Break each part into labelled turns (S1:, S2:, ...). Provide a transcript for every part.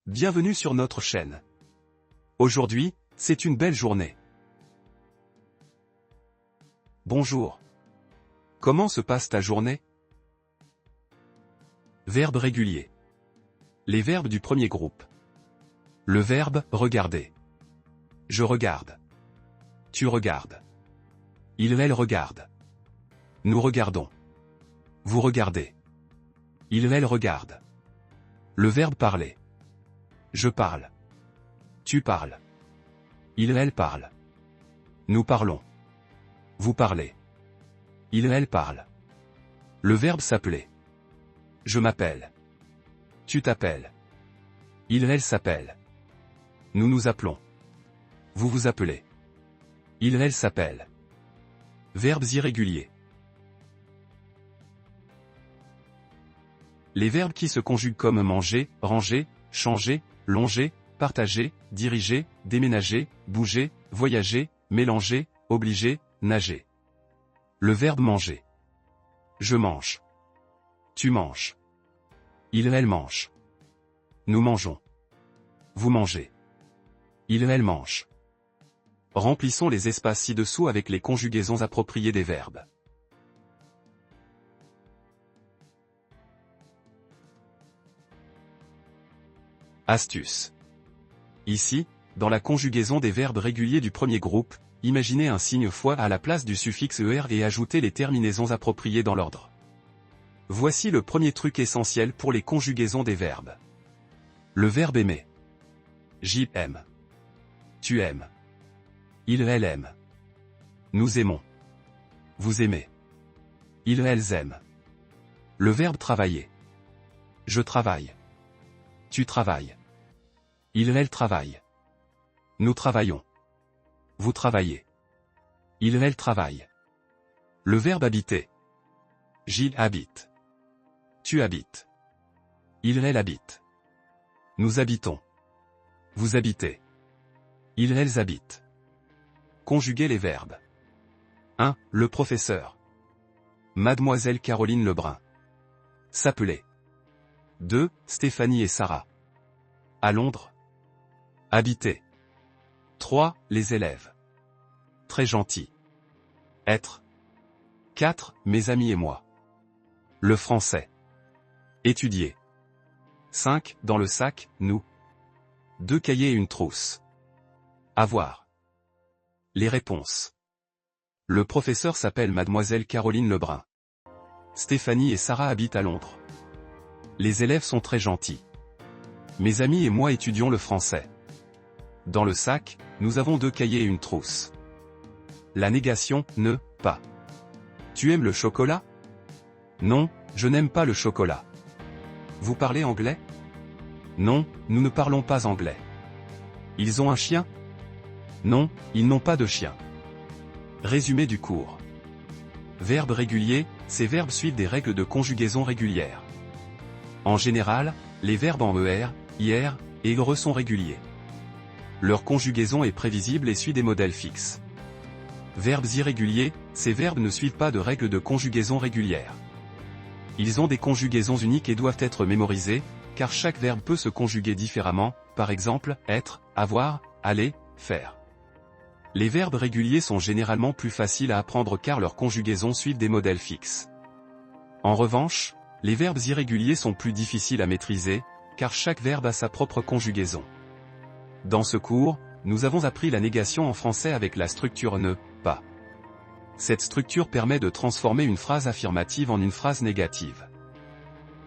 S1: Bienvenue sur notre chaîne. Aujourd'hui, c'est une belle journée. Bonjour. Comment se passe ta journée? Verbe régulier. Les verbes du premier groupe. Le verbe « regarder ». Je regarde. Tu regardes. Il/elle regarde. Nous regardons. Vous regardez. Il/elle regarde. Le verbe parler. Je parle. Tu parles. Il/elle parle. Nous parlons. Vous parlez. Il/elle parle. Le verbe s'appeler. Je m'appelle. Tu t'appelles. Il/elle s'appelle. Nous nous appelons. Vous vous appelez. Il/elle s'appelle. Verbes irréguliers. Les verbes qui se conjuguent comme manger, ranger, changer, longer, partager, diriger, déménager, bouger, voyager, mélanger, obliger, nager. Le verbe manger. Je mange. Tu manges. Il/elle mange. Nous mangeons. Vous mangez. Il/elle mange. Remplissons les espaces ci-dessous avec les conjugaisons appropriées des verbes. Astuce. Ici, dans la conjugaison des verbes réguliers du premier groupe, imaginez un signe fois à la place du suffixe er et ajoutez les terminaisons appropriées dans l'ordre. Voici le premier truc essentiel pour les conjugaisons des verbes. Le verbe aimer. J'aime. Tu aimes. Il/elle aime. Nous aimons. Vous aimez. Ils/elles aiment. Le verbe travailler. Je travaille. Tu travailles. Il/elle travaille. Nous travaillons. Vous travaillez. Il/elle travaille. Le verbe habiter. J'habite. Tu habites. Il/elle habite. Nous habitons. Vous habitez. Il/elles habitent. Conjuguer les verbes. 1. Le professeur. Mademoiselle Caroline Lebrun. S'appeler. 2. Stéphanie et Sarah. À Londres. Habiter. 3. Les élèves. Très gentil. Être. 4. Mes amis et moi. Le français. Étudier. 5. Dans le sac, nous. 2 cahiers et une trousse. Avoir. Les réponses. Le professeur s'appelle Mademoiselle Caroline Lebrun. Stéphanie et Sarah habitent à Londres. Les élèves sont très gentils. Mes amis et moi étudions le français. Dans le sac, nous avons 2 cahiers et une trousse. La négation, ne, pas. Tu aimes le chocolat? Non, je n'aime pas le chocolat. Vous parlez anglais? Non, nous ne parlons pas anglais. Ils ont un chien? Non, ils n'ont pas de chien. Résumé du cours. Verbes réguliers, ces verbes suivent des règles de conjugaison régulières. En général, les verbes en er, ir et ere sont réguliers. Leur conjugaison est prévisible et suit des modèles fixes. Verbes irréguliers, ces verbes ne suivent pas de règles de conjugaison régulières. Ils ont des conjugaisons uniques et doivent être mémorisés, car chaque verbe peut se conjuguer différemment, par exemple, être, avoir, aller, faire. Les verbes réguliers sont généralement plus faciles à apprendre car leurs conjugaisons suivent des modèles fixes. En revanche, les verbes irréguliers sont plus difficiles à maîtriser, car chaque verbe a sa propre conjugaison. Dans ce cours, nous avons appris la négation en français avec la structure ne, pas. Cette structure permet de transformer une phrase affirmative en une phrase négative.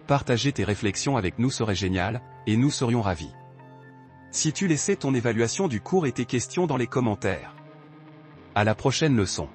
S1: Partager tes réflexions avec nous serait génial, et nous serions ravis. Si tu laissais ton évaluation du cours et tes questions dans les commentaires. À la prochaine leçon.